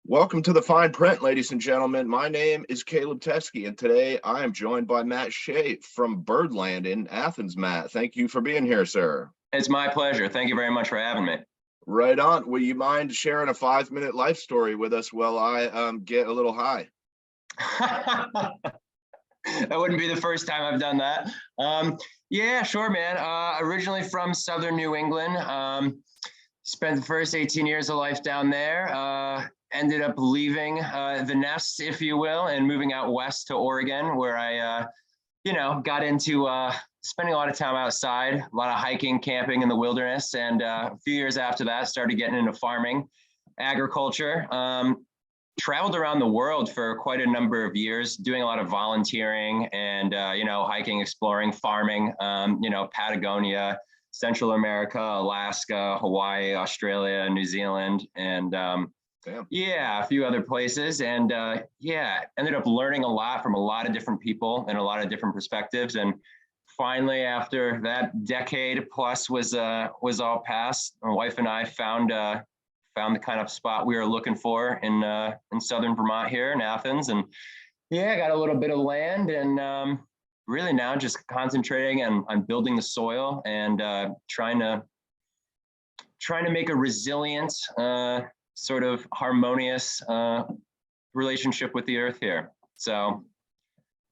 Welcome to the Fine Print, ladies and gentlemen. My name is Caleb Teskey, and today I am joined by Matt Shea from Birdland in Athens. Matt, thank you for being here, sir. It's my pleasure. Thank you very much for having me. Right on. Will you mind sharing a 5-minute life story with us while I get a little high? That wouldn't be the first time I've done that. Yeah, sure, man. Originally from Southern New England. Spent the first 18 years of life down there. Ended up leaving the nest, if you will, and moving out west to Oregon, where I, got into spending a lot of time outside, a lot of hiking, camping in the wilderness. And a few years after that, started getting into farming, agriculture. Traveled around the world for quite a number of years, doing a lot of volunteering and, hiking, exploring, farming, Patagonia, Central America, Alaska, Hawaii, Australia, New Zealand, and a few other places. And ended up learning a lot from a lot of different people and a lot of different perspectives. And finally, after that decade plus was all past, my wife and I found the kind of spot we were looking for in southern Vermont here in Athens. And got a little bit of land and really now just concentrating on building the soil and trying to make a resilient, sort of harmonious relationship with the earth here. So,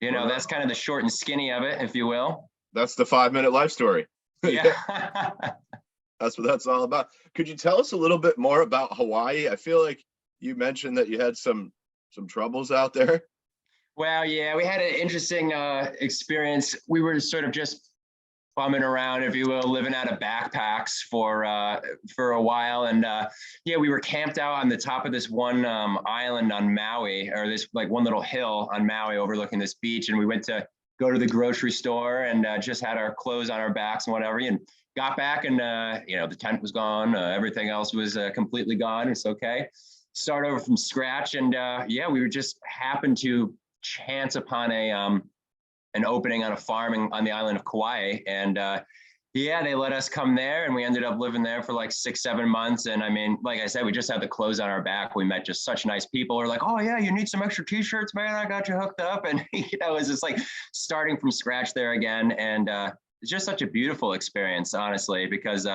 that's kind of the short and skinny of it, if you will. That's the 5-minute life story. Yeah. That's what that's all about. Could you tell us a little bit more about Hawaii? I feel like you mentioned that you had some troubles out there. Well, yeah, we had an interesting experience. We were sort of just bumming around, if you will, living out of backpacks for a while. And we were camped out on the top of this one island on Maui, or this like one little hill on Maui overlooking this beach. And we went to go to the grocery store and just had our clothes on our backs and whatever. And got back and, the tent was gone. Everything else was completely gone. It's okay. Start over from scratch. And we were just happened to chance upon an opening on a farm on the island of Kauai. And they let us come there and we ended up living there for like 6-7 months. And I mean, like I said, we just had the clothes on our back. We met just such nice people. We're like, oh yeah, you need some extra t-shirts, man. I got you hooked up. And, it was just like starting from scratch there again. And it's just such a beautiful experience, honestly, because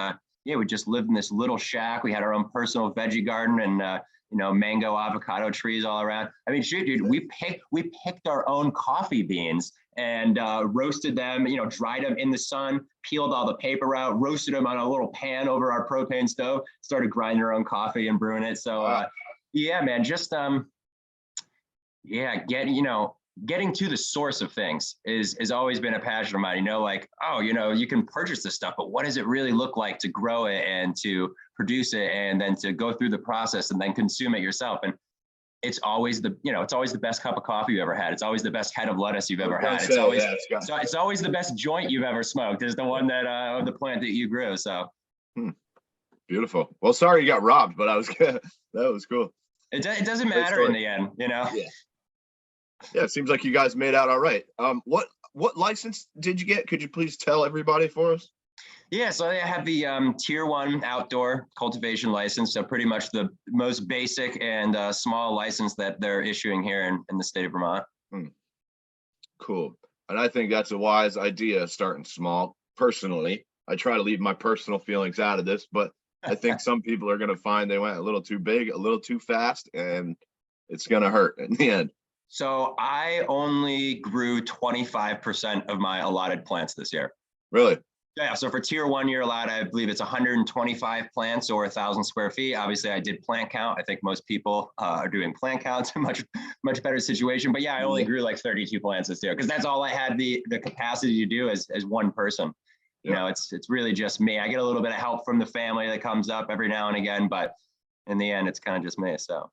we just lived in this little shack. We had our own personal veggie garden and mango, avocado trees all around. I mean, shoot, dude, we picked our own coffee beans and roasted them, dried them in the sun, peeled all the paper out, roasted them on a little pan over our propane stove, started grinding our own coffee and brewing it. So man, just getting to the source of things is always been a passion of mine. You can purchase this stuff, but what does it really look like to grow it and to produce it and then to go through the process and then consume it yourself? And it's always the best cup of coffee you ever had. It's always the best head of lettuce you've ever had. It's always the best joint you've ever smoked is the one that of the plant that you grew. So beautiful. Well, sorry you got robbed, but that was cool. It doesn't matter in the end, Yeah, it seems like you guys made out all right. What license did you get? Could you please tell everybody for us? Yeah, so I have the Tier 1 outdoor cultivation license, so pretty much the most basic and small license that they're issuing here in the state of Vermont. Cool. And I think that's a wise idea, starting small. Personally, I try to leave my personal feelings out of this, but I think some people are going to find they went a little too big, a little too fast, and it's going to hurt in the end. So I only grew 25% of my allotted plants this year. Really? Yeah, so for Tier 1, you're allowed, I believe it's 125 plants or 1,000 square feet. Obviously, I did plant count. I think most people are doing plant counts, much better situation. But yeah, I only grew like 32 plants this year because that's all I had the capacity to do as one person. Yeah. It's really just me. I get a little bit of help from the family that comes up every now and again, but in the end, it's kind of just me. So.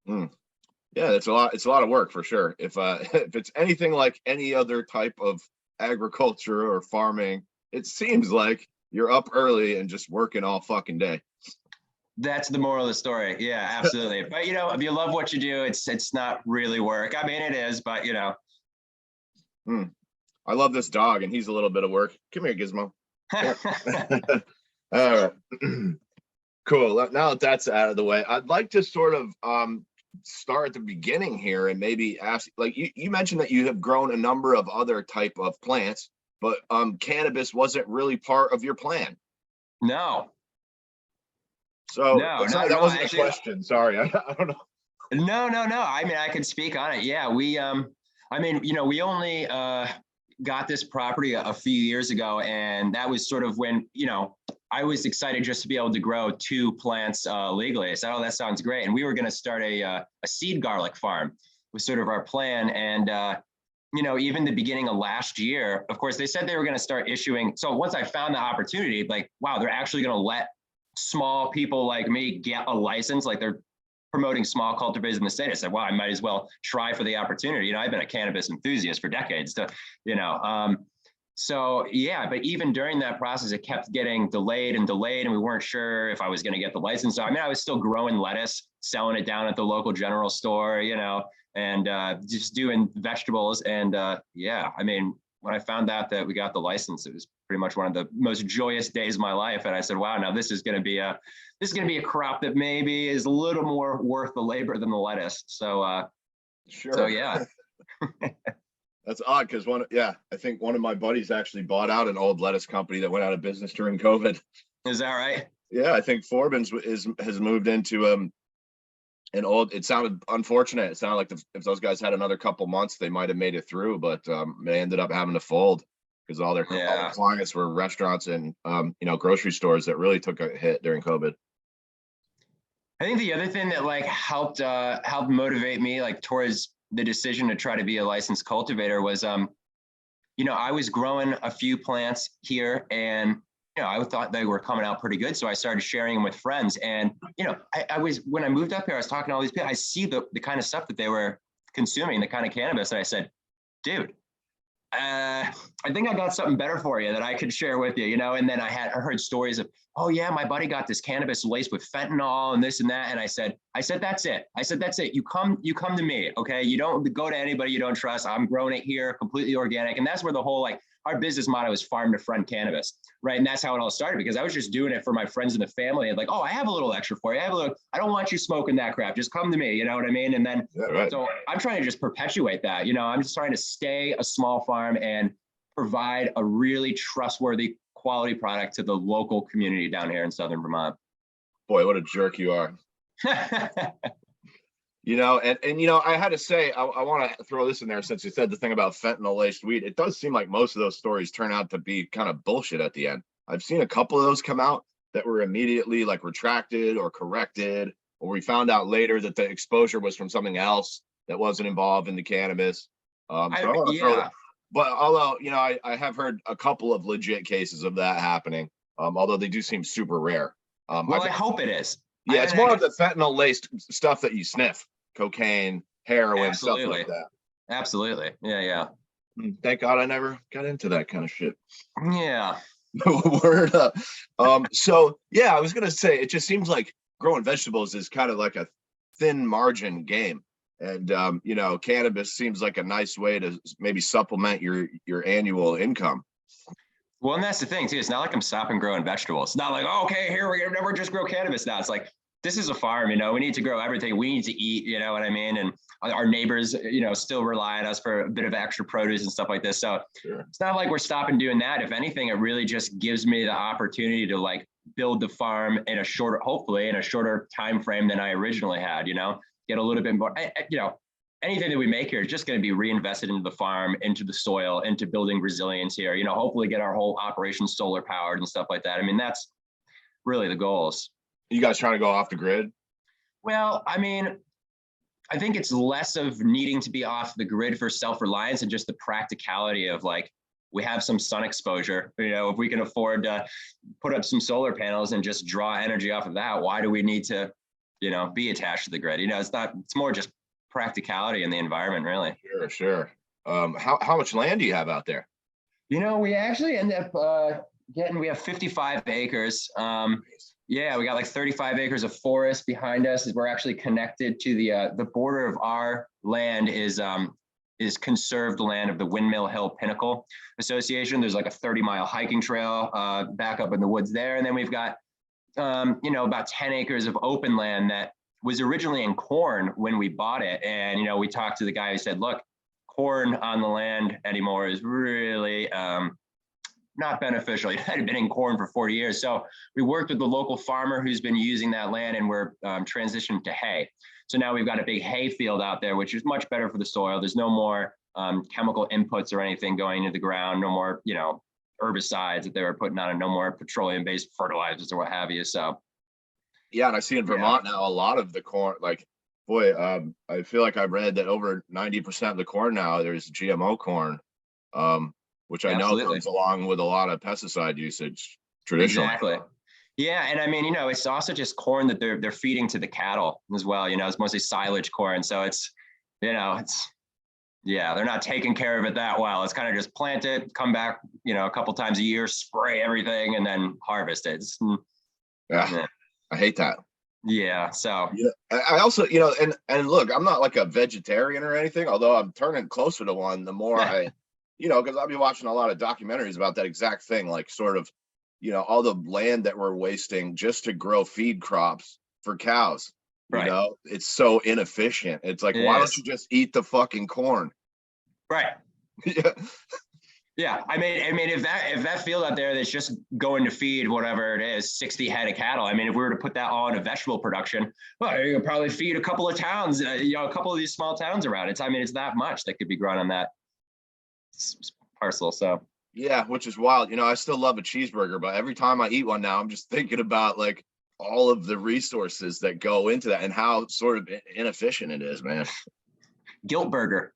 Yeah, it's a lot of work for sure. If it's anything like any other type of agriculture or farming, it seems like you're up early and just working all fucking day. That's the moral of the story. Yeah, absolutely. But if you love what you do, it's not really work. I mean, it is, but I love this dog, and he's a little bit of work. Come here, Gizmo. All right. Cool. Now that that's out of the way, I'd like to sort of start at the beginning here and maybe ask, like you mentioned that you have grown a number of other type of plants, but cannabis wasn't really part of your plan. No, So no, no, that no. wasn't a Actually, question. Sorry. I don't know. no, no, no. I mean, I could speak on it. Yeah, we I mean, we only got this property a few years ago, and that was sort of when, I was excited just to be able to grow 2 plants legally. I said, oh, that sounds great. And we were going to start a seed garlic farm was sort of our plan. And even the beginning of last year, of course, they said they were going to start issuing. So once I found the opportunity, like, wow, they're actually going to let small people like me get a license. Like, they're promoting small cultivators in the state. I said, well, I might as well try for the opportunity. I've been a cannabis enthusiast for decades. So yeah, but even during that process, it kept getting delayed, and we weren't sure if I was going to get the license. So I mean, I was still growing lettuce, selling it down at the local general store, and just doing vegetables. And yeah, I mean, when I found out that we got the license, it was pretty much one of the most joyous days of my life. And I said, wow, now this is going to be a crop that maybe is a little more worth the labor than the lettuce. So Sure. So yeah. That's odd because I think one of my buddies actually bought out an old lettuce company that went out of business during COVID. Is that right? Yeah, I think Forbin's has moved into an old. It sounded unfortunate. It sounded like if those guys had another couple months, they might have made it through, but they ended up having to fold because all their clients were restaurants and grocery stores that really took a hit during COVID. I think the other thing that like helped motivate me like towards the decision to try to be a licensed cultivator was I was growing a few plants here, and I thought they were coming out pretty good, so I started sharing them with friends. And I was, when I moved up here, I was talking to all these people. I see the kind of stuff that they were consuming, the kind of cannabis, and I said, dude, I think I got something better for you that I could share with you, and then I heard stories of, oh yeah, my buddy got this cannabis laced with fentanyl and this and that. And I said, that's it. That's it. You come to me. Okay. You don't go to anybody you don't trust. I'm growing it here, completely organic. And that's where the whole, like, our business motto is farm to friend cannabis. Right. And that's how it all started, because I was just doing it for my friends and the family. And like, oh, I have a little extra for you. I don't want you smoking that crap. Just come to me. You know what I mean? And then, So I'm trying to just perpetuate that, I'm just trying to stay a small farm and provide a really trustworthy quality product to the local community down here in Southern Vermont. Boy, what a jerk you are. I had to say, I want to throw this in there since you said the thing about fentanyl laced weed. It does seem like most of those stories turn out to be kind of bullshit at the end. I've seen a couple of those come out that were immediately like retracted or corrected, or we found out later that the exposure was from something else that wasn't involved in the cannabis. I want to throw that. But although, I have heard a couple of legit cases of that happening, although they do seem super rare. Well, I hope it is. Yeah, it's more of the fentanyl laced stuff that you sniff. Cocaine, heroin, stuff like that. Absolutely. Yeah. Thank God I never got into that kind of shit. Yeah. Word up. So yeah, I was gonna say, it just seems like growing vegetables is kind of like a thin margin game. And cannabis seems like a nice way to maybe supplement your annual income. Well, and that's the thing too. It's not like I'm stopping growing vegetables. It's not like, oh, okay, here we're gonna never just grow cannabis now. It's like, this is a farm, we need to grow everything. We need to eat, you know what I mean? And our neighbors, still rely on us for a bit of extra produce and stuff like this. So It's not like we're stopping doing that. If anything, it really just gives me the opportunity to like build the farm hopefully in a shorter time frame than I originally had, get a little bit more, anything that we make here is just going to be reinvested into the farm, into the soil, into building resilience here, hopefully get our whole operation solar powered and stuff like that. I mean, that's really the goals. You guys trying to go off the grid? Well, I mean, I think it's less of needing to be off the grid for self-reliance and just the practicality of like, we have some sun exposure, if we can afford to put up some solar panels and just draw energy off of that, why do we need to, be attached to the grid? It's more just practicality in the environment, really. Sure. How much land do you have out there? We actually end up we have 55 acres. Yeah, we got like 35 acres of forest behind us. We're actually connected to the border of our land is conserved land of the Windmill Hill Pinnacle Association. There's like a 30-mile hiking trail back up in the woods there. And then we've got, about 10 acres of open land that was originally in corn when we bought it. And, you know, we talked to the guy who said, look, corn on the land anymore is really not beneficial. It had been in corn for 40 years. So we worked with the local farmer who's been using that land, and we're transitioned to hay. So now we've got a big hay field out there, which is much better for the soil. There's no more chemical inputs or anything going into the ground, no more, you know, herbicides that they were putting on it, no more petroleum-based fertilizers or what have you. So yeah, and I see in Vermont now a lot of the corn, like, boy, I feel like I've read that over 90% of the corn now there's GMO corn, which I know comes along with a lot of pesticide usage traditionally. Exactly. Yeah, and I mean, you know, it's also just corn that they're feeding to the cattle as well. You know, it's mostly silage corn, so it's, you know, it's, yeah, they're not taking care of it that well. It's kind of just plant it, come back, you know, a couple times a year, spray everything, and then harvest it. Yeah, I hate that. Yeah, so yeah, I also, you know, and look, I'm not like a vegetarian or anything, although I'm turning closer to one the more I, you know, because I'll be watching a lot of documentaries about that exact thing, like sort of, you know, all the land that we're wasting just to grow feed crops for cows. You know, it's so inefficient. It's like, why don't you just eat the fucking corn? Right. Yeah. Yeah, I mean, if that field out there that's just going to feed whatever it is, 60 head of cattle. I mean, if we were to put that all into vegetable production, well, you could probably feed a couple of towns, you know, a couple of these small towns around it. I mean, it's that much that could be grown on that parcel. So yeah, which is wild. You know, I still love a cheeseburger, but every time I eat one now, I'm just thinking about like all of the resources that go into that and how sort of inefficient it is, man. Guilt burger.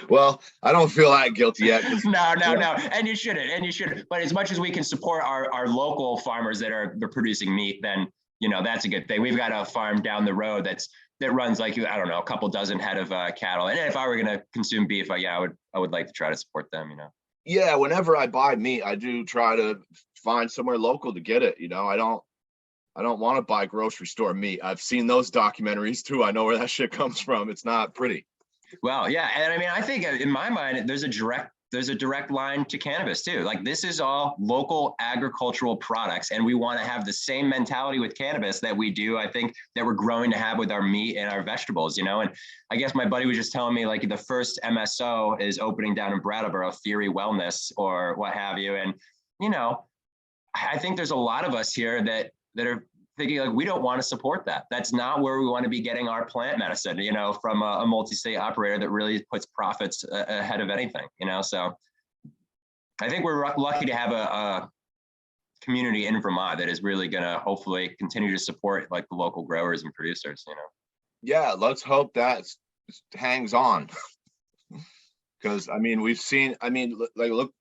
Well, I don't feel that guilty yet. No. And you shouldn't. But as much as we can support our local farmers they're producing meat, then, you know, that's a good thing. We've got a farm down the road that runs like, I don't know, a couple dozen head of cattle. And if I were going to consume beef, I would like to try to support them, you know. Yeah, whenever I buy meat, I do try to find somewhere local to get it. You know, I don't want to buy grocery store meat. I've seen those documentaries too. I know where that shit comes from. It's not pretty. Well, yeah, and I mean, I think in my mind, there's a direct line to cannabis too. Like, this is all local agricultural products, and we want to have the same mentality with cannabis that we do, I think, that we're growing to have with our meat and our vegetables, you know. And I guess my buddy was just telling me, like, the first MSO is opening down in Brattleboro, Theory Wellness or what have you. And, you know, I think there's a lot of us here that are thinking, like, we don't want to support that. That's not where we want to be getting our plant medicine, you know, from a multi-state operator that really puts profits ahead of anything, you know. So I think we're lucky to have a community in Vermont that is really going to hopefully continue to support like the local growers and producers, you know. Yeah, let's hope that hangs on. Because I mean, we've seen, I mean, like, look,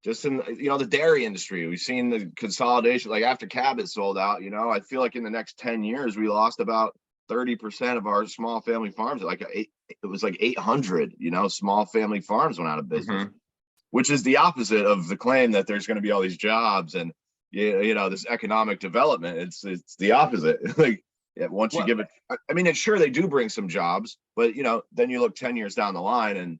just in, you know, the dairy industry, we've seen the consolidation, like after Cabot sold out, you know, I feel like in the next 10 years, we lost about 30% of our small family farms. Like it was like 800, you know, small family farms went out of business, which is the opposite of the claim that there's going to be all these jobs and, you know, this economic development. It's the opposite. Like, yeah, once you give it, I mean, it's sure they do bring some jobs, but, you know, then you look 10 years down the line and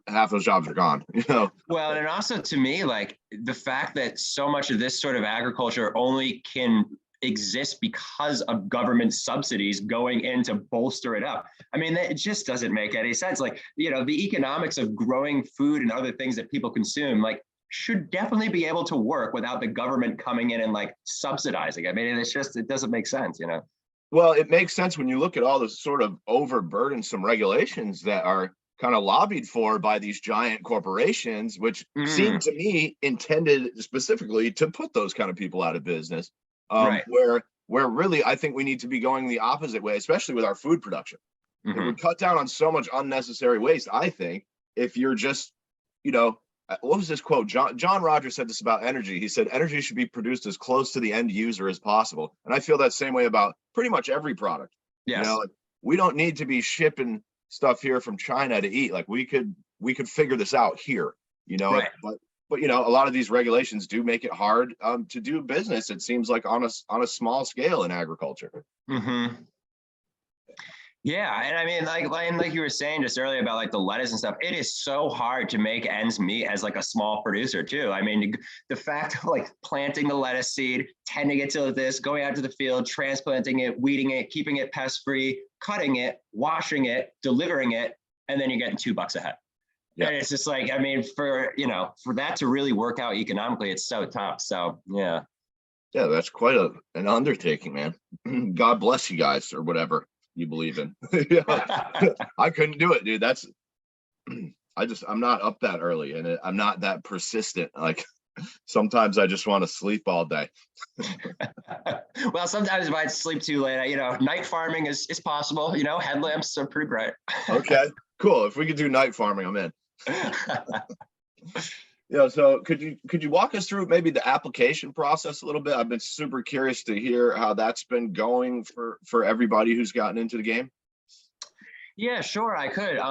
half those jobs are gone, you know. Well, and also to me, like, the fact that so much of this sort of agriculture only can exist because of government subsidies going in to bolster it up. I mean, it just doesn't make any sense. Like, you know, the economics of growing food and other things that people consume, like, should definitely be able to work without the government coming in and like subsidizing. I mean, it doesn't make sense, you know. Well, it makes sense when you look at all the sort of overburdensome regulations that are kind of lobbied for by these giant corporations, which seem to me intended specifically to put those kind of people out of business. Right. Where really I think we need to be going the opposite way, especially with our food production. It would cut down on so much unnecessary waste, I think, if you're just, you know, what was this quote? John Rogers said this about energy. He said, energy should be produced as close to the end user as possible. And I feel that same way about pretty much every product. Yes. You know, like, we don't need to be shipping stuff here from China to eat. Like, we could figure this out here, you know. Right. But you know, a lot of these regulations do make it hard to do business, it seems like, on a small scale in agriculture. Yeah, and I mean, like you were saying just earlier about like the lettuce and stuff, it is so hard to make ends meet as like a small producer too. I mean, the fact of like planting the lettuce seed, tending it to this, going out to the field, transplanting it, weeding it, keeping it pest free, cutting it, washing it, delivering it, and then you're getting $2 a head. Yeah. And it's just like, I mean, for that to really work out economically, it's so tough. So yeah. Yeah, that's quite an undertaking, man. God bless you guys, or whatever you believe in. Yeah. I couldn't do it, dude. That's I'm not up that early, and I'm not that persistent. Like sometimes I just want to sleep all day. Well, sometimes if I sleep too late, night farming is possible. Headlamps are pretty bright. Okay, cool. If we could do night farming, I'm in. Yeah, so could you walk us through maybe the application process a little bit? I've been super curious to hear how that's been going for everybody who's gotten into the game. Yeah, sure, I could.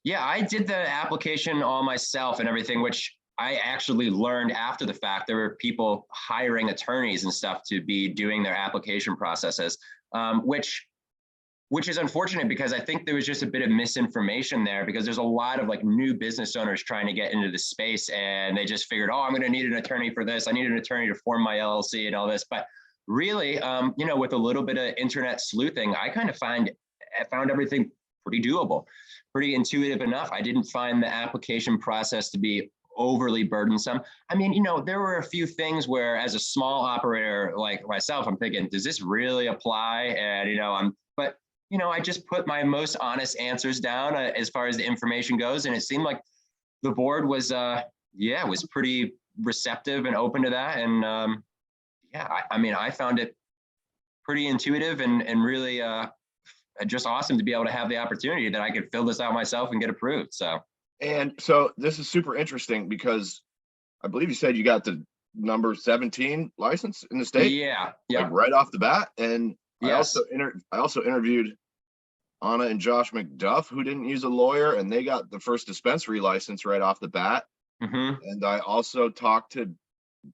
Yeah, I did the application all myself and everything, which I actually learned after the fact. There were people hiring attorneys and stuff to be doing their application processes, which is unfortunate because I think there was just a bit of misinformation there because there's a lot of like new business owners trying to get into the space and they just figured, oh, I'm going to need an attorney for this. I need an attorney to form my LLC and all this. But really, with a little bit of internet sleuthing, I kind of found everything pretty doable, pretty intuitive enough. I didn't find the application process to be overly burdensome. I mean, there were a few things where as a small operator like myself, I'm thinking, does this really apply? And, I just put my most honest answers down as far as the information goes. And it seemed like the board was, was pretty receptive and open to that. And I found it pretty intuitive and really just awesome to be able to have the opportunity that I could fill this out myself and get approved. So this is super interesting because I believe you said you got the number 17 license in the state. Yeah. Like right off the bat. And yes. I also interviewed Anna and Josh McDuff, who didn't use a lawyer, and they got the first dispensary license right off the bat. Mm-hmm. And I also talked to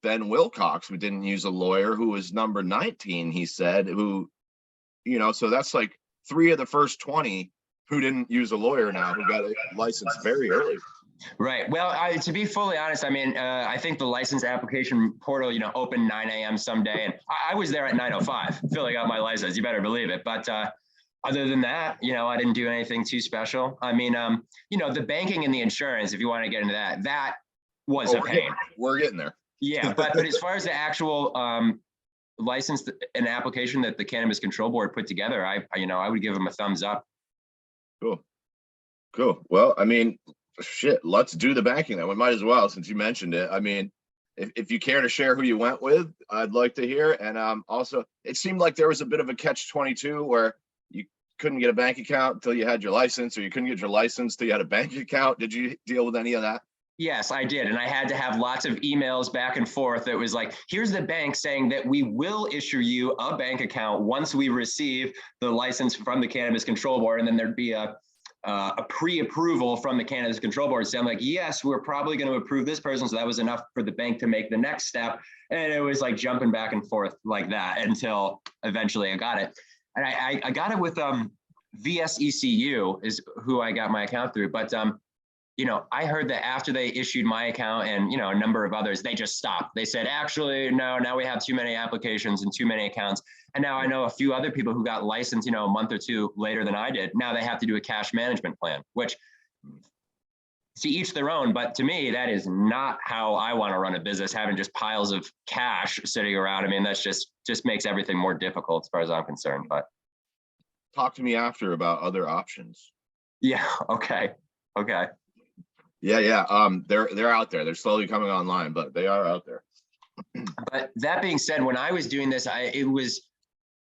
Ben Wilcox, who didn't use a lawyer, who was number 19, he said, who, so that's like 3 of the first 20 who didn't use a lawyer now, who got a license very early. Right. Well, to be fully honest, I mean, I think the license application portal, opened 9 a.m. someday, and I was there at 9:05 filling out my license. You better believe it. But other than that, I didn't do anything too special. I mean, the banking and the insurance, if you want to get into that was a pain. We're getting there. Yeah, but as far as the actual license and application that the Cannabis Control Board put together, I would give them a thumbs up. Cool. Well, I mean, shit, let's do the banking then. We might as well, since you mentioned it. I mean, if you care to share who you went with, I'd like to hear. And also, it seemed like there was a bit of a catch-22 where you couldn't get a bank account until you had your license, or you couldn't get your license till you had a bank account. Did you deal with any of that? Yes, I did. And I had to have lots of emails back and forth. It was like, here's the bank saying that we will issue you a bank account once we receive the license from the Cannabis Control Board. And then there'd be a pre-approval from the Cannabis Control Board. So I'm like, yes, we're probably going to approve this person. So that was enough for the bank to make the next step. And it was like jumping back and forth like that until eventually I got it. And I got it with VSECU is who I got my account through. But I heard that after they issued my account and, a number of others, they just stopped. They said, actually, no, now we have too many applications and too many accounts. And now I know a few other people who got licensed, a month or two later than I did. Now they have to do a cash management plan, which to each their own. But to me, that is not how I want to run a business, having just piles of cash sitting around. I mean, that's just makes everything more difficult as far as I'm concerned. But talk to me after about other options. Yeah. Okay. Yeah. They're out there. They're slowly coming online, but they are out there. But that being said, when I was doing this, it was,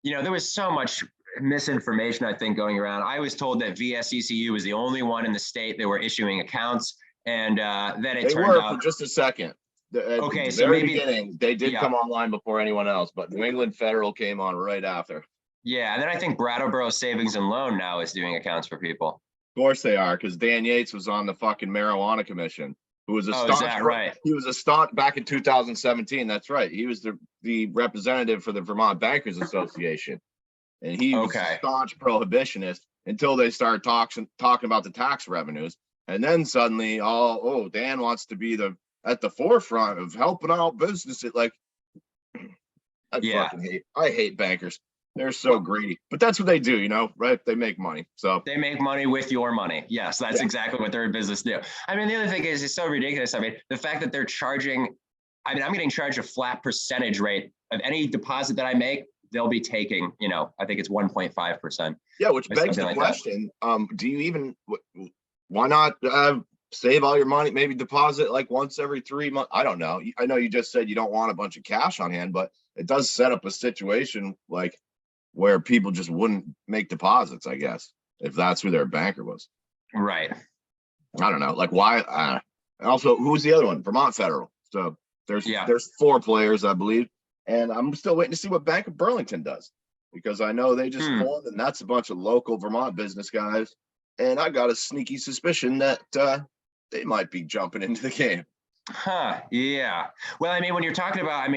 there was so much misinformation, I think, going around. I was told that VSECU was the only one in the state that were issuing accounts, and then it turned out for just a second. Okay, so maybe beginning, they did come online before anyone else, but New England Federal came on right after. Yeah, and then I think Brattleboro Savings and Loan now is doing accounts for people. Of course they are, because Dan Yates was on the fucking marijuana commission, who was a staunch, right? He was a staunch back in 2017. That's right. He was the representative for the Vermont Bankers Association, and he was a staunch prohibitionist. until they start talking about the tax revenues. And then suddenly, Dan wants to be at the forefront of helping out businesses. Like, I hate bankers. They're so greedy, but that's what they do, right? They make money. So they make money with your money. Yes, that's exactly what they're in business do. I mean, the other thing is, it's so ridiculous. I mean, the fact that they're charging, I mean, I'm getting charged a flat percentage rate of any deposit that I make. They'll be taking, I think it's 1.5%. Yeah, which begs the question, do you even, why not save all your money, maybe deposit like once every 3 months? I don't know. I know you just said you don't want a bunch of cash on hand, but it does set up a situation like where people just wouldn't make deposits, I guess, if that's who their banker was. Right. I don't know. Like, why? Also, who's the other one? Vermont Federal. So there's 4 players, I believe. And I'm still waiting to see what Bank of Burlington does, because I know they just formed, and that's a bunch of local Vermont business guys. And I got a sneaky suspicion that they might be jumping into the game. Yeah. Well, I mean, when you're talking about,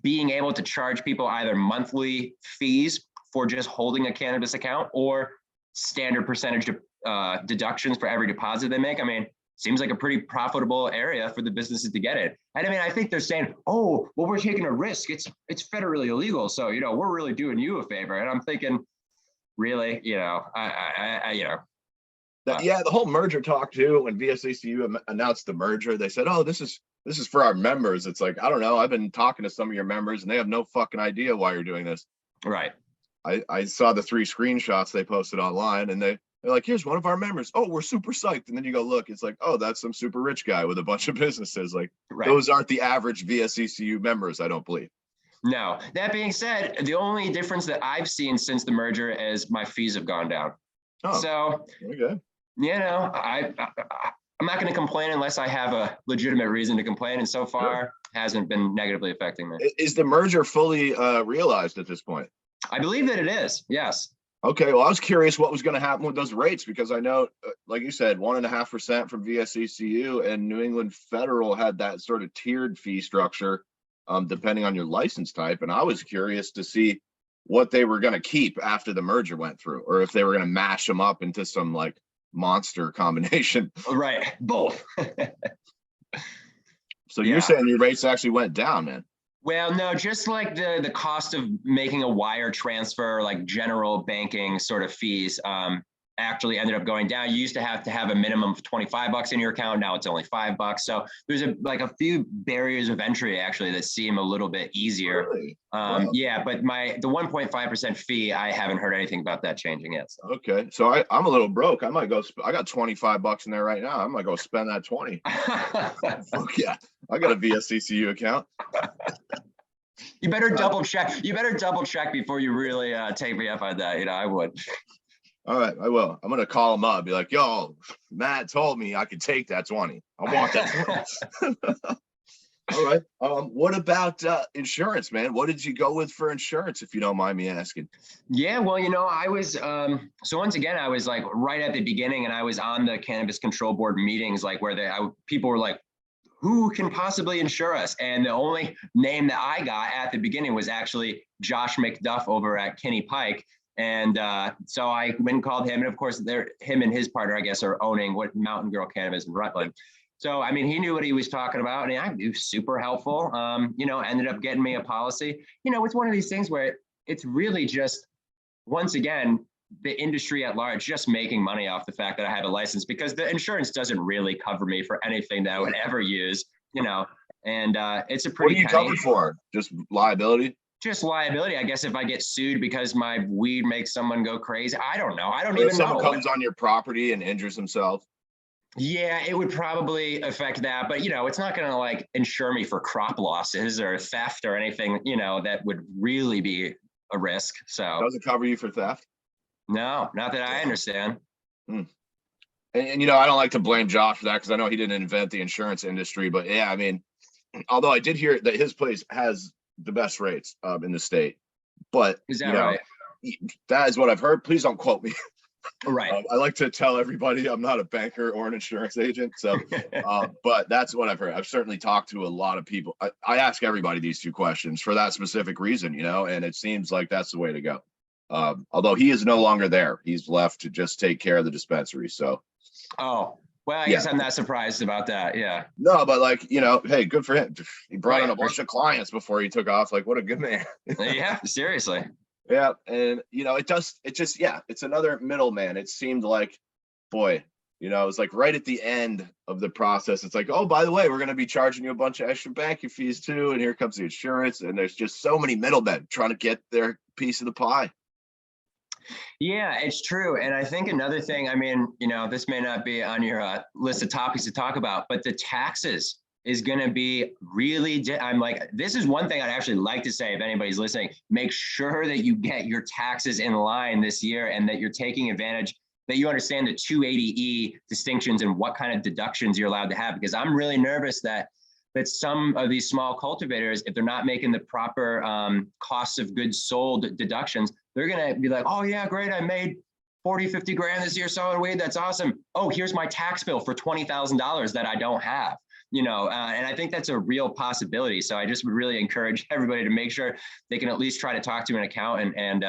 being able to charge people either monthly fees for just holding a cannabis account or standard percentage deductions for every deposit they make, seems like a pretty profitable area for the businesses to get in. And I think they're saying, oh, well, we're taking a risk. It's federally illegal. So, we're really doing you a favor. And I'm thinking, really, the whole merger talk too, when VSACU announced the merger, they said, oh, this is for our members. It's like, I don't know. I've been talking to some of your members and they have no fucking idea why you're doing this. Right. I saw the 3 screenshots they posted online, and they're like, here's one of our members. Oh, we're super psyched. And then you go look, it's like, oh, that's some super rich guy with a bunch of businesses. Like, those aren't the average VSECU members, I don't believe. No. That being said, the only difference that I've seen since the merger is my fees have gone down. Oh, so, okay. I'm not going to complain unless I have a legitimate reason to complain. And so far, hasn't been negatively affecting me. Is the merger fully realized at this point? I believe that it is. Yes. Okay. Well, I was curious what was going to happen with those rates, because I know, like you said, 1.5% from VSECU, and New England Federal had that sort of tiered fee structure, depending on your license type. And I was curious to see what they were going to keep after the merger went through, or if they were going to mash them up into some like monster combination. Right. Both. So you're saying your rates actually went down, man? Well, no, just like the cost of making a wire transfer, like general banking sort of fees, actually ended up going down. You used to have a minimum of $25 in your account. Now it's only $5. So there's a few barriers of entry actually that seem a little bit easier. Really? Wow. Yeah, but the 1.5% fee, I haven't heard anything about that changing yet. So. Okay, so I'm a little broke. I might go. I got $25 in there right now. I might go spend that 20. Fuck yeah, I got a VSCCU account. You better double check. You better double check before you really take me up on that. I would. All right, I will. I'm gonna call him up. Be like, yo, Matt told me I could take that 20. I want that 20. All right. What about insurance, man? What did you go with for insurance, if you don't mind me asking? Yeah, well, I was so once again, I was like right at the beginning, and I was on the Cannabis Control Board meetings, like where people were like, who can possibly insure us? And the only name that I got at the beginning was actually Josh McDuff over at Kinney Pike. And so I went and called him, and of course, him and his partner, I guess, are owning Mountain Girl Cannabis in Rutland. So, he knew what he was talking about, and I knew super helpful, ended up getting me a policy. It's one of these things where it's really just, once again, the industry at large just making money off the fact that I have a license, because the insurance doesn't really cover me for anything that I would ever use, and it's a pretty. What are you covered for? Just liability? Just liability, I guess, if I get sued because my weed makes someone go crazy. I don't know. I don't even know. If someone comes on your property and injures himself. Yeah, it would probably affect that, but it's not going to like insure me for crop losses or theft or anything, that would really be a risk. So does it cover you for theft? No, not that I understand. And I don't like to blame Josh for that, because I know he didn't invent the insurance industry, but yeah, although I did hear that his place has the best rates in the state, but is that right? That is what I've heard. Please don't quote me. Right. I like to tell everybody I'm not a banker or an insurance agent. So, but that's what I've heard. I've certainly talked to a lot of people. I ask everybody these 2 questions for that specific reason, and it seems like that's the way to go. Although he is no longer there. He's left to just take care of the dispensary. So, Oh, well, I yeah. guess I'm not surprised about that. Yeah. No, but like, hey, good for him. He brought Right. in a bunch of clients before he took off. Like, what a good man. Yeah, seriously. Yeah. And, it's another middleman. It seemed like, boy, it's like right at the end of the process. It's like, oh, by the way, we're going to be charging you a bunch of extra banking fees too. And here comes the insurance. And there's just so many middlemen trying to get their piece of the pie. Yeah, it's true. And I think another thing, I mean, this may not be on your list of topics to talk about, but the taxes is going to be really, I'm like, this is one thing I'd actually like to say if anybody's listening, make sure that you get your taxes in line this year and that you're taking advantage, that you understand the 280E distinctions and what kind of deductions you're allowed to have, because I'm really nervous that some of these small cultivators, if they're not making the proper costs of goods sold deductions, they're going to be like, oh yeah, great, I made 40, 50 grand this year selling weed. That's awesome. Oh, here's my tax bill for $20,000 that I don't have. And I think that's a real possibility. So I just would really encourage everybody to make sure they can at least try to talk to an accountant and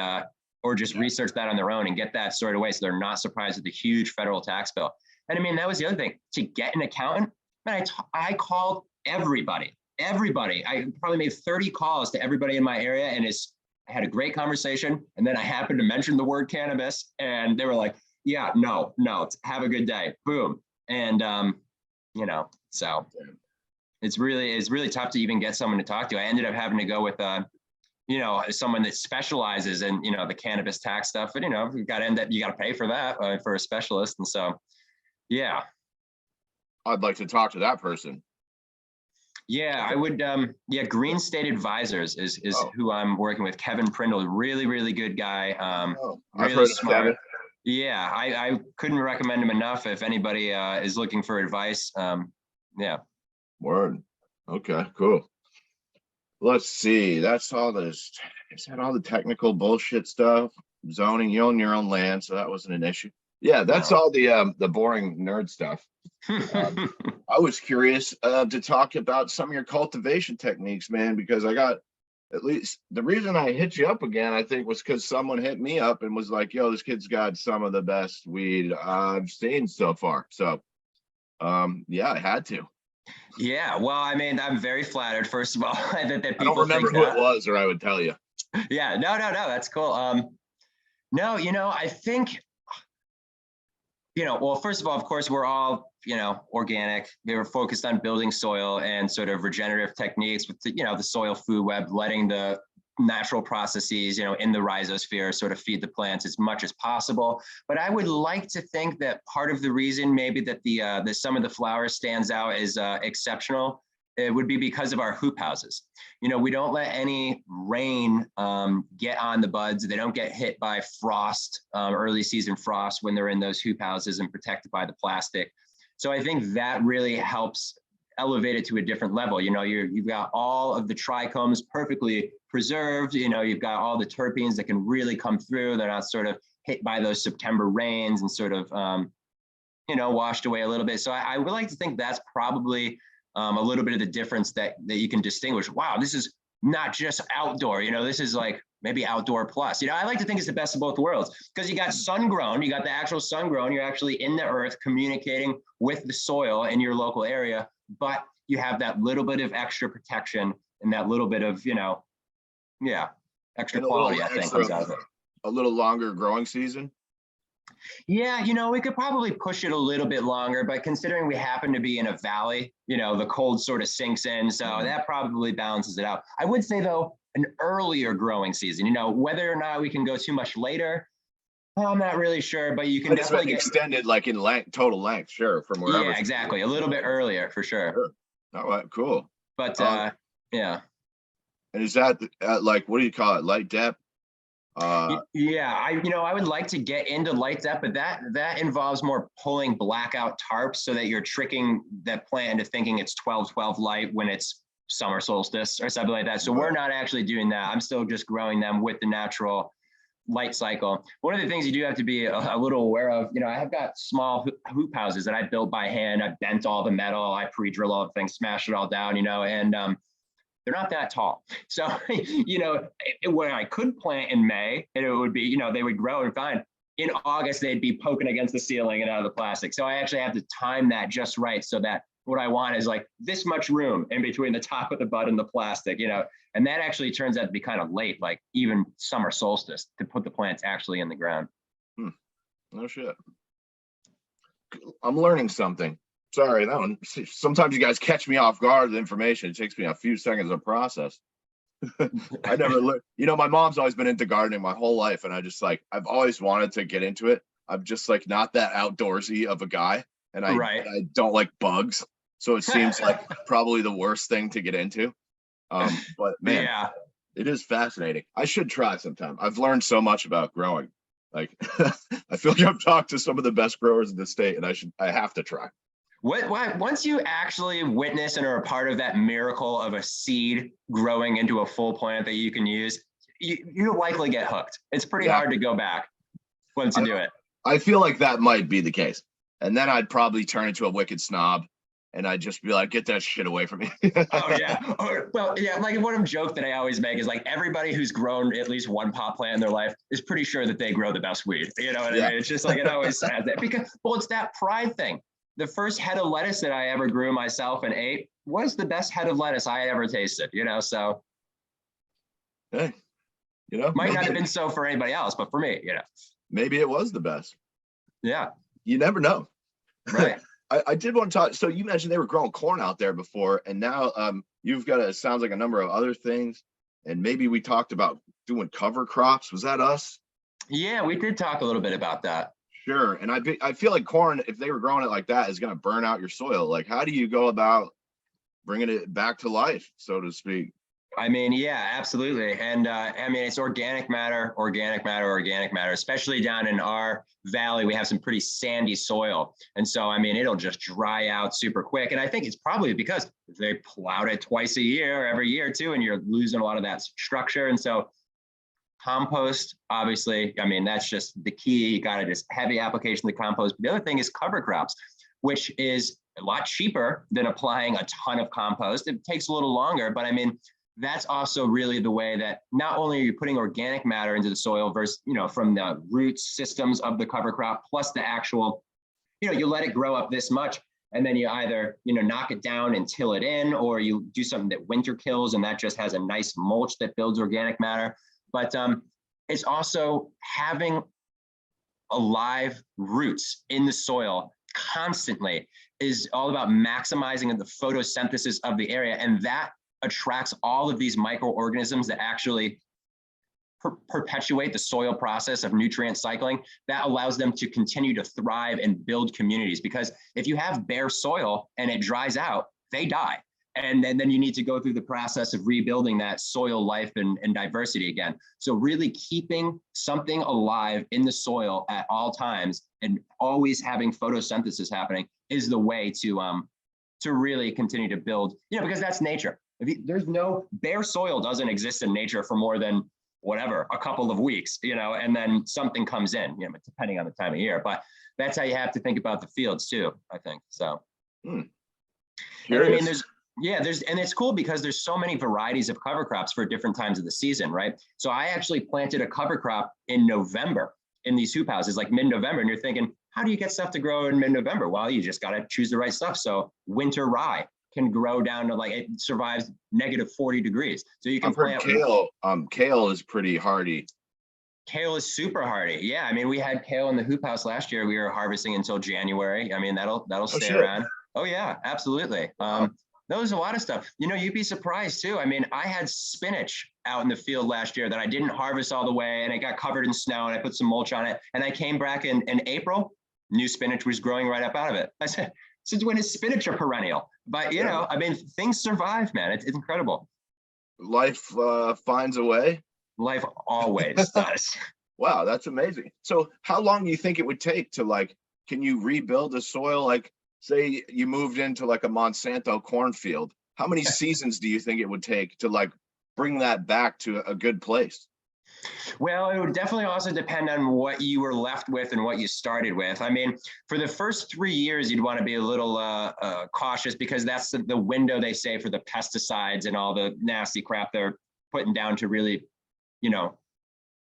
or just research that on their own and get that sorted away so they're not surprised at the huge federal tax bill. And I mean, that was the other thing, to get an accountant. Man, I called everybody. I probably made 30 calls to everybody in my area, and I had a great conversation. And then I happened to mention the word cannabis, and they were like, yeah, no, have a good day. Boom. And, so it's really tough to even get someone to talk to. I ended up having to go with, someone that specializes in, the cannabis tax stuff. But, you got to pay for that for a specialist. And so, yeah. I'd like to talk to that person. Yeah, I would. Green State Advisors is who I'm working with. Kevin Prindle, really, really good guy. Really smart. Yeah, I couldn't recommend him enough if anybody is looking for advice. Yeah. Word. Okay, cool. Let's see. That's all this. Is that all the technical bullshit stuff? Zoning, you own your own land, so that wasn't an issue. Yeah, that's all the boring nerd stuff. I was curious to talk about some of your cultivation techniques, man, because I got, at least the reason I hit you up again, I think, was because someone hit me up and was like, yo, this kid's got some of the best weed I've seen so far. So, yeah, I had to. Yeah, well, I mean, I'm very flattered, first of all, that people I don't remember who it was, or I would tell you. Yeah, no, that's cool. No, I think, well, first of all, of course, we're all, organic. They were focused on building soil and sort of regenerative techniques with the soil food web, letting the natural processes, in the rhizosphere sort of feed the plants as much as possible. But I would like to think that part of the reason maybe that the some of the flower stands out as exceptional, it would be because of our hoop houses. We don't let any rain get on the buds. They don't get hit by frost, early season frost, when they're in those hoop houses and protected by the plastic. So I think that really helps elevate it to a different level. You've got all of the trichomes perfectly preserved. You've got all the terpenes that can really come through. They're not sort of hit by those September rains and sort of, washed away a little bit. So I would like to think that's probably a little bit of the difference that you can distinguish. Wow, this is not just outdoor, this is like maybe outdoor plus. I like to think it's the best of both worlds, because you got sun grown, you got the actual sun grown, you're actually in the earth communicating with the soil in your local area, but you have that little bit of extra protection and that little bit of, extra quality, I think, comes out of it. A little longer growing season. Yeah, we could probably push it a little bit longer, but considering we happen to be in a valley, the cold sort of sinks in. So that probably balances it out. I would say, though, an earlier growing season, whether or not we can go too much later, I'm not really sure, but you can definitely get extended, like in length, total length, sure, from wherever. Yeah, exactly. A little bit earlier for sure. All right, cool. But yeah. And is that like, what do you call it? Light depth? Yeah, I would like to get into light depth, but that involves more pulling blackout tarps so that you're tricking that plant into thinking it's 12/12 light when it's summer solstice or something like that. So we're not actually doing that. I'm still just growing them with the natural light cycle. One of the things you do have to be a little aware of, I have got small hoop houses that I built by hand. I bent all the metal, I pre-drill all the things, smash it all down, and they're not that tall. So, when I could plant in May, and it would be, they would grow and fine. In August, they'd be poking against the ceiling and out of the plastic. So I actually have to time that just right so that what I want is like this much room in between the top of the bud and the plastic, and that actually turns out to be kind of late, like even summer solstice, to put the plants actually in the ground. No shit. I'm learning something. Sorry, that one. Sometimes you guys catch me off guard with information. It takes me a few seconds to process. I never learned. My mom's always been into gardening my whole life, and I've always wanted to get into it. I'm just like not that outdoorsy of a guy, and I don't like bugs, so it seems like probably the worst thing to get into. But man, yeah, it is fascinating. I should try sometime. I've learned so much about growing. Like, I feel like I've talked to some of the best growers in the state, and I have to try. Once you actually witness and are a part of that miracle of a seed growing into a full plant that you can use, you'll likely get hooked. It's pretty hard to go back once you do it. I feel like that might be the case. And then I'd probably turn into a wicked snob, and I'd just be like, get that shit away from me. Oh, yeah. Well, yeah, like one joke that I always make is like everybody who's grown at least one pot plant in their life is pretty sure that they grow the best weed. You know what I mean? It's just like, it always says that because, well, it's that pride thing. The first head of lettuce that I ever grew myself and ate was the best head of lettuce I ever tasted, so. Hey, might not have been so for anybody else, but for me, maybe it was the best. Yeah. You never know. Right. I did want to talk. So you mentioned they were growing corn out there before, and now you've got it sounds like a number of other things. And maybe we talked about doing cover crops. Was that us? Yeah, we did talk a little bit about that. Sure. And I feel like corn, if they were growing it like that, is going to burn out your soil. Like, how do you go about bringing it back to life, so to speak? I mean, yeah, absolutely. And it's organic matter, especially down in our valley. We have some pretty sandy soil. And so, it'll just dry out super quick. And I think it's probably because they plowed it twice a year, every year too, and you're losing a lot of that structure. And so compost, obviously, that's just the key. You got to just heavy application of the compost. But the other thing is cover crops, which is a lot cheaper than applying a ton of compost. It takes a little longer, but that's also really the way that not only are you putting organic matter into the soil versus, from the root systems of the cover crop, plus the actual, you let it grow up this much, and then you either, knock it down and till it in, or you do something that winter kills, and that just has a nice mulch that builds organic matter. But it's also having alive roots in the soil constantly is all about maximizing the photosynthesis of the area. And that attracts all of these microorganisms that actually perpetuate the soil process of nutrient cycling. That allows them to continue to thrive and build communities. Because if you have bare soil and it dries out, they die. And then you need to go through the process of rebuilding that soil life and diversity again. So really keeping something alive in the soil at all times and always having photosynthesis happening is the way to really continue to build, because that's nature. There's no bare soil doesn't exist in nature for more than whatever, a couple of weeks, and then something comes in, depending on the time of year. But that's how you have to think about the fields too, I think. So, and and it's cool because there's so many varieties of cover crops for different times of the season, right? So I actually planted a cover crop in November in these hoop houses, like mid-November, and you're thinking, how do you get stuff to grow in mid-November? Well, you just got to choose the right stuff. So winter rye can grow down to it survives -40 degrees. So you can plant kale. Kale is pretty hardy. Kale is super hardy. Yeah, we had kale in the hoop house last year. We were harvesting until January. That'll stay around. Oh yeah, absolutely. There's a lot of stuff. You'd be surprised too. I had spinach out in the field last year that I didn't harvest all the way, and it got covered in snow, and I put some mulch on it. And I came back in April, new spinach was growing right up out of it. I said, since when is spinach a perennial? But things survive, man. It's incredible. Life finds a way. Life always does. Wow, that's amazing. So how long do you think it would take to can you rebuild the soil? Say you moved into a Monsanto cornfield. How many seasons do you think it would take to bring that back to a good place? Well, it would definitely also depend on what you were left with and what you started with. I mean, for the first 3 years, you'd want to be a little cautious because that's the window they say for the pesticides and all the nasty crap they're putting down to really, you know,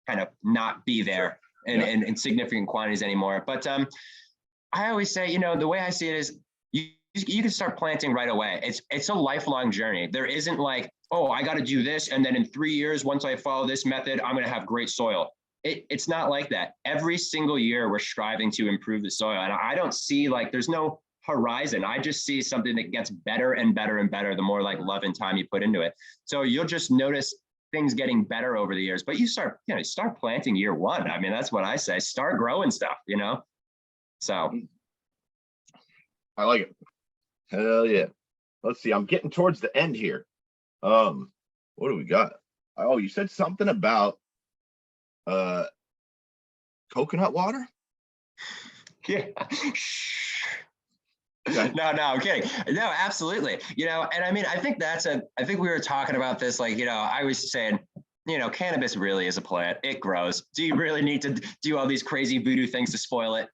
kind of not be there Yeah. in significant quantities anymore. But I always say, you know, the way I see it is you can start planting right away. It's a lifelong journey. There isn't like, oh, I got to do this, and then in 3 years, once I follow this method, I'm going to have great soil. It's not like that. Every single year, we're striving to improve the soil, and I don't see like there's no horizon. I just see something that gets better and better and better the more like love and time you put into it. So you'll just notice things getting better over the years. But you start planting year one. I mean, that's what I say. Start growing stuff. You know. So I like it. Hell yeah. Let's see. I'm getting towards the end here. What do we got? Oh, you said something about uh coconut water? yeah. Okay. No, I'm kidding. No, absolutely. You know, and I mean, I think we were talking about this, like, you know, I was saying, you know, cannabis really is a plant. It grows. Do you really need to do all these crazy voodoo things to spoil it?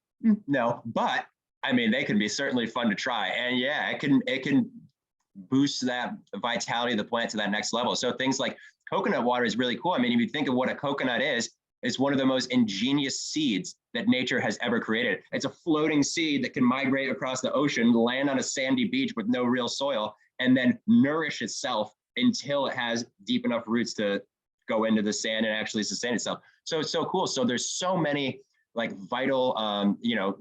No, but I mean, they can be certainly fun to try. And yeah, it can boost that vitality of the plant to that next level. So things like coconut water is really cool. I mean, if you think of what a coconut is, it's one of the most ingenious seeds that nature has ever created. It's a floating seed that can migrate across the ocean, land on a sandy beach with no real soil, and then nourish itself until it has deep enough roots to go into the sand and actually sustain itself. So it's so cool. So there's so many like vital, you know,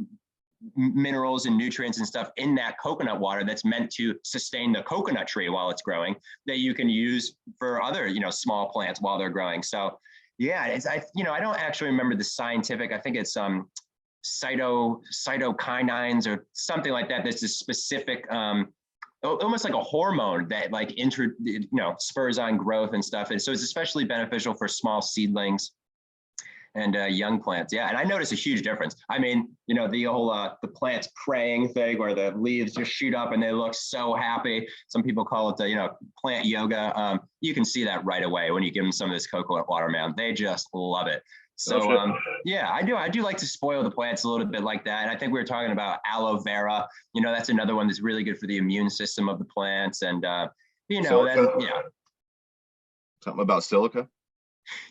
minerals and nutrients and stuff in that coconut water that's meant to sustain the coconut tree while it's growing that you can use for other, you know, small plants while they're growing. So yeah, I don't actually remember the scientific, I think it's cytokinins or something like that. That's a specific, almost like a hormone that like spurs on growth and stuff. And so it's especially beneficial for small seedlings and young plants. Yeah, and I noticed a huge difference. I mean, you know, the whole the plants praying thing where the leaves just shoot up and they look so happy. Some people call it the, plant yoga. You can see that right away when you give them some of this coconut water, man. They just love it. So yeah, I do like to spoil the plants a little bit like that. And I think we were talking about aloe vera. You know, that's another one that's really good for the immune system of the plants. And Something about silica.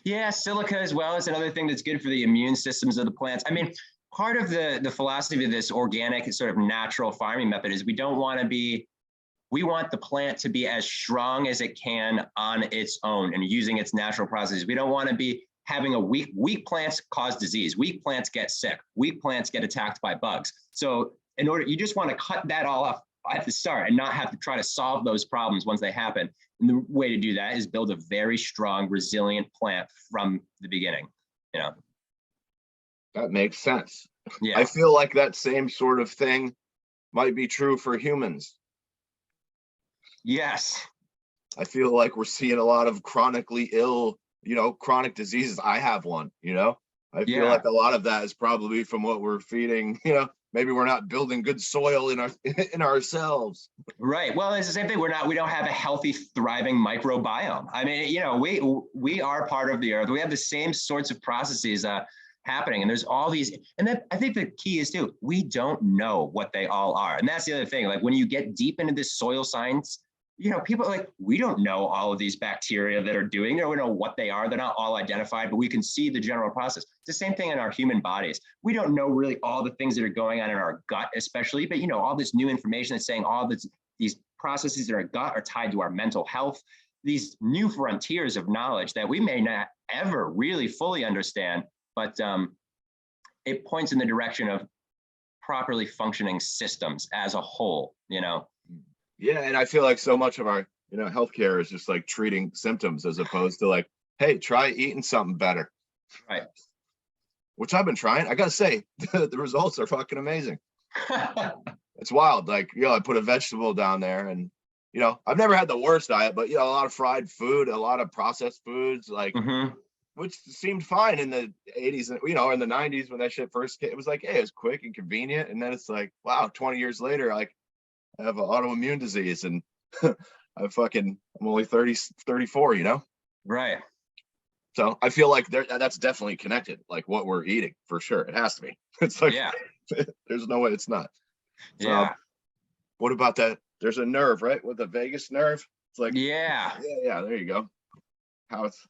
Yeah, silica as well is another thing that's good for the immune systems of the plants. I mean, part of the philosophy of this organic sort of natural farming method is we want the plant to be as strong as it can on its own and using its natural processes. We don't want to be having weak plants cause disease. Weak plants get sick. Weak plants get attacked by bugs. So you just want to cut that all off at the start and not have to try to solve those problems once they happen. And the way to do that is build a very strong, resilient plant from the beginning. You know. That makes sense. Yeah. I feel like that same sort of thing might be true for humans. Yes. I feel like we're seeing a lot of chronically ill, chronic diseases. I have one, I feel like a lot of that is probably from what we're feeding, maybe we're not building good soil in ourselves. Right. Well, it's the same thing. We don't have a healthy, thriving microbiome. I mean, we are part of the earth. We have the same sorts of processes happening. And there's all these, and then I think the key is too, we don't know what they all are. And that's the other thing. Like when you get deep into this soil science, people are like, we don't know all of these bacteria that are doing, we don't know what they are. They're not all identified, but we can see the general process. It's the same thing in our human bodies. We don't know really all the things that are going on in our gut, especially, but all this new information that's saying all these processes in our gut are tied to our mental health, these new frontiers of knowledge that we may not ever really fully understand, but it points in the direction of properly functioning systems as a whole, Yeah, and I feel like so much of our, healthcare is just like treating symptoms as opposed to like, hey, try eating something better. Right. Which I've been trying. I gotta say, the results are fucking amazing. It's wild. Like, I put a vegetable down there and, I've never had the worst diet, but, a lot of fried food, a lot of processed foods, like, which seemed fine in the 80s, in the 90s when that shit first came. It was like, hey, it's quick and convenient. And then it's like, wow, 20 years later, like, I have an autoimmune disease and I'm only 34, Right. So I feel like that's definitely connected, like what we're eating for sure. It has to be. It's like Yeah. there's no way it's not. So Yeah. what about that? There's a nerve, right? With the vagus nerve. It's like, Yeah. yeah, there you go. How it's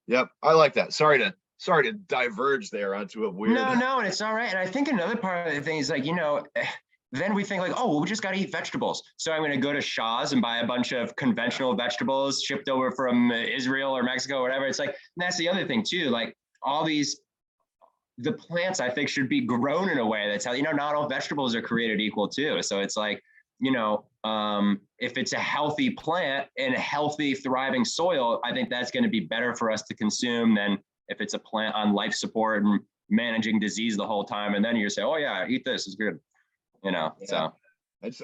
yep. I like that. Sorry to diverge there onto a weird. No, and it's all right. And I think another part of the thing is like, then we think like, oh, well, we just got to eat vegetables. So I'm going to go to Shaw's and buy a bunch of conventional vegetables shipped over from Israel or Mexico or whatever. It's like, that's the other thing too. Like the plants I think should be grown in a way that's how, not all vegetables are created equal too. So it's like, if it's a healthy plant in a healthy, thriving soil, I think that's going to be better for us to consume than if it's a plant on life support and managing disease the whole time. And then you say, oh yeah, eat this, it's good. Yeah. So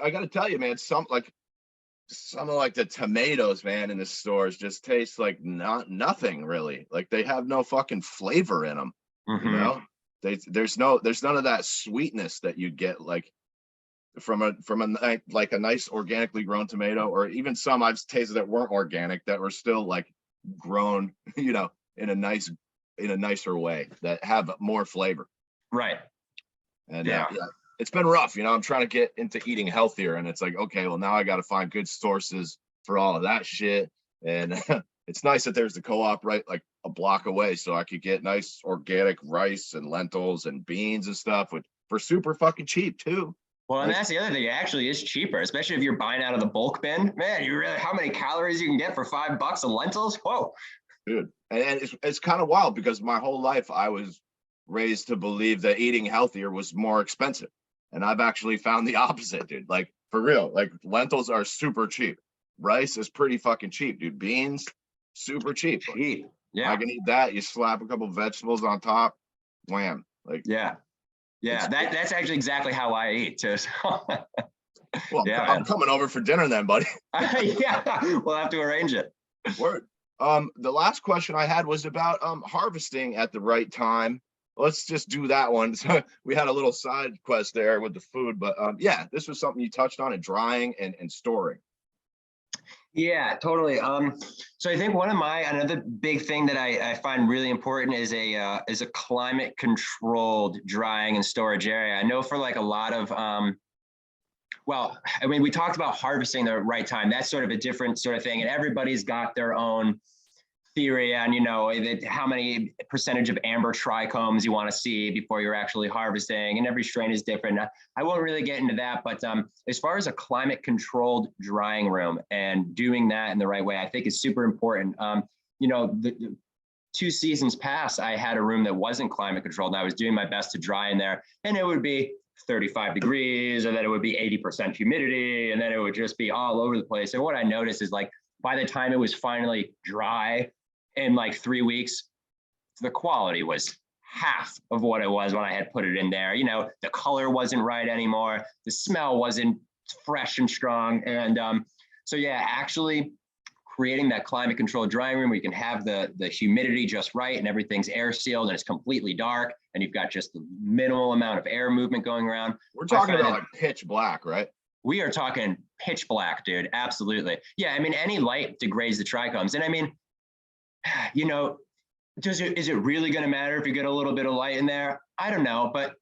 I got to tell you, man, some of like the tomatoes, man, in the stores just taste like nothing really. Like they have no fucking flavor in them. mhm. There's none of that sweetness that you get like from a nice organically grown tomato, or even some I've tasted that weren't organic that were still like grown, in a nicer way that have more flavor. Right. And Yeah. yeah, it's been rough. I'm trying to get into eating healthier, and it's like, okay, well now I got to find good sources for all of that shit. And it's nice that there's the co-op right like a block away, so I could get nice organic rice and lentils and beans and stuff for super fucking cheap too. Well, and Like, that's the other thing. It actually is cheaper, especially if you're buying out of the bulk bin. Man, how many calories you can get for $5 of lentils? Whoa. dude, and it's kind of wild because my whole life I was raised to believe that eating healthier was more expensive, and I've actually found the opposite, dude. Like for real, like lentils are super cheap. Rice is pretty fucking cheap, dude. Beans, super cheap. Cheap. I Yeah. can eat that. You slap a couple of vegetables on top, wham. Like, Yeah. Yeah. That's actually exactly how I eat too. So, well, yeah, I'm man. coming over for dinner then, buddy. Yeah. We'll have to arrange it. Word. The last question I had was about harvesting at the right time. Let's just do that one. So we had a little side quest there with the food, but yeah, this was something you touched on, and drying and storing. Yeah, totally. So I think another big thing that I find really important is a climate controlled drying and storage area. I know for like a lot of well, I mean, we talked about harvesting the right time. That's sort of a different sort of thing, and everybody's got their own theory on how many percentage of amber trichomes you want to see before you're actually harvesting, and every strain is different. I won't really get into that, but as far as a climate controlled drying room and doing that in the right way, I think is super important. The 2 seasons past, I had a room that wasn't climate controlled, and I was doing my best to dry in there, and it would be 35 degrees, and then it would be 80% humidity, and then it would just be all over the place. And what I noticed is like by the time it was finally dry in like 3 weeks, the quality was half of what it was when I had put it in there. The color wasn't right anymore. The smell wasn't fresh and strong. And so yeah, actually creating that climate controlled drying room where you can have the humidity just right and everything's air sealed and it's completely dark and you've got just the minimal amount of air movement going around. We're talking about like pitch black, right? We are talking pitch black, dude. Absolutely. Yeah. I mean, any light degrades the trichomes. And I mean, is it really going to matter if you get a little bit of light in there? I don't know, but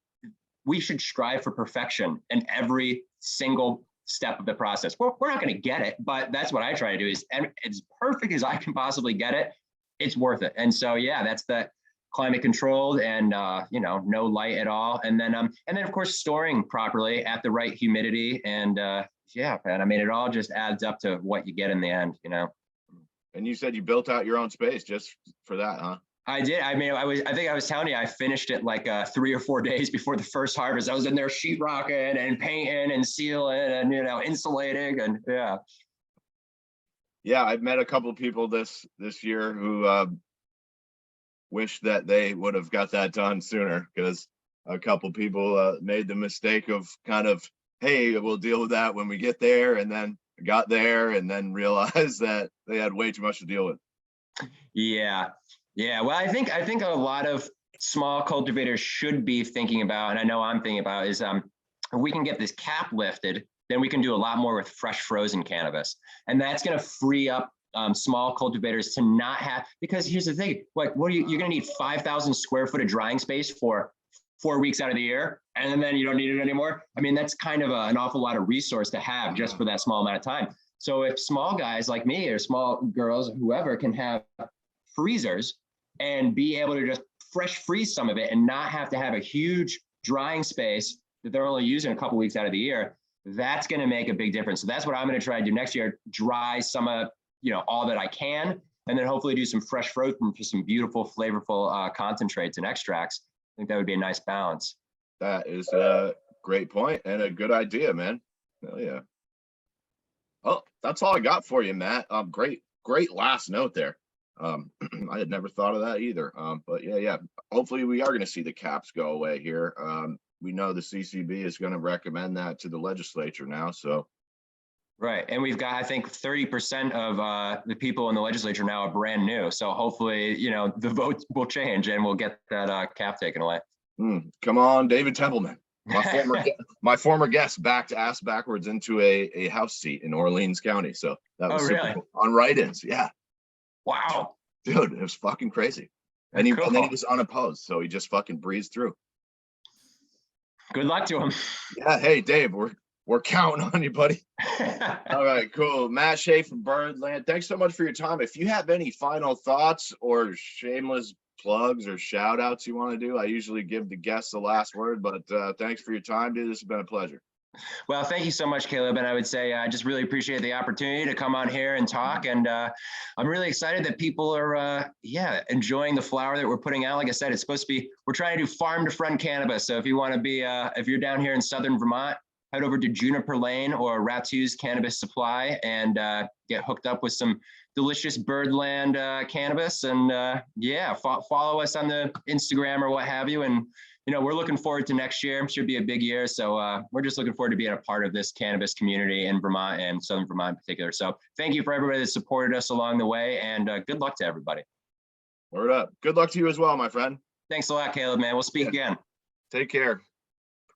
we should strive for perfection in every single step of the process. We're not going to get it, but that's what I try to do is, and as perfect as I can possibly get it, it's worth it. And so, yeah, that's the climate controlled and, no light at all. And then of course, storing properly at the right humidity. And yeah, man, I mean, it all just adds up to what you get in the end, And you said you built out your own space just for that, huh? I did. I mean, I think I was telling you, I finished it like 3 or 4 days before the first harvest. I was in there sheetrocking and painting and sealing and, insulating and yeah. Yeah, I've met a couple of people this year who wish that they would have got that done sooner, because a couple people made the mistake of kind of, hey, we'll deal with that when we get there, and then got there and then realized that they had way too much to deal with. Yeah. Well, I think a lot of small cultivators should be thinking about, and I know I'm thinking about, is if we can get this cap lifted, then we can do a lot more with fresh frozen cannabis. And that's going to free up small cultivators to not have, because here's the thing, like, you're going to need 5,000 square foot of drying space for 4 weeks out of the year, and then you don't need it anymore. I mean, that's kind of an awful lot of resource to have just for that small amount of time. So if small guys like me or small girls, whoever, can have freezers and be able to just fresh freeze some of it and not have to have a huge drying space that they're only using a couple weeks out of the year, that's going to make a big difference. So that's what I'm going to try to do next year: dry some of, all that I can, and then hopefully do some fresh frozen for some beautiful, flavorful concentrates and extracts. I think that would be a nice balance. That is a great point and a good idea, man. Hell yeah. Oh, that's all I got for you, Matt. Great last note there. I had never thought of that either. But yeah. Hopefully we are going to see the caps go away here. We know the CCB is going to recommend that to the legislature now. So. Right. And we've got, I think, 30% of the people in the legislature now are brand new. So hopefully, the vote will change and we'll get that cap taken away. Come on, David Templeman. My former guest backed ass backwards into a House seat in Orleans County. So that was really cool. On write-ins. Yeah. Wow. Dude, it was fucking crazy. And then he was unopposed. So he just fucking breezed through. Good luck to him. Yeah. Hey, Dave, we're counting on you, buddy. All right, cool. Matt Shea from Birdland. Thanks so much for your time. If you have any final thoughts or shameless plugs or shout outs you want to do, I usually give the guests the last word, but thanks for your time, dude. This has been a pleasure. Well, thank you so much, Caleb. And I would say I just really appreciate the opportunity to come on here and talk. And I'm really excited that people are, enjoying the flower that we're putting out. Like I said, it's supposed to be, we're trying to do farm to front cannabis. So if you want to be, if you're down here in Southern Vermont, head over to Juniper Lane or Ratu's Cannabis Supply and get hooked up with some delicious Birdland cannabis. And follow us on the Instagram or what have you. And we're looking forward to next year. It should be a big year. So we're just looking forward to being a part of this cannabis community in Vermont and Southern Vermont in particular. So thank you for everybody that supported us along the way, and good luck to everybody. Word up. Good luck to you as well, my friend. Thanks a lot, Caleb, man. We'll speak again. Take care.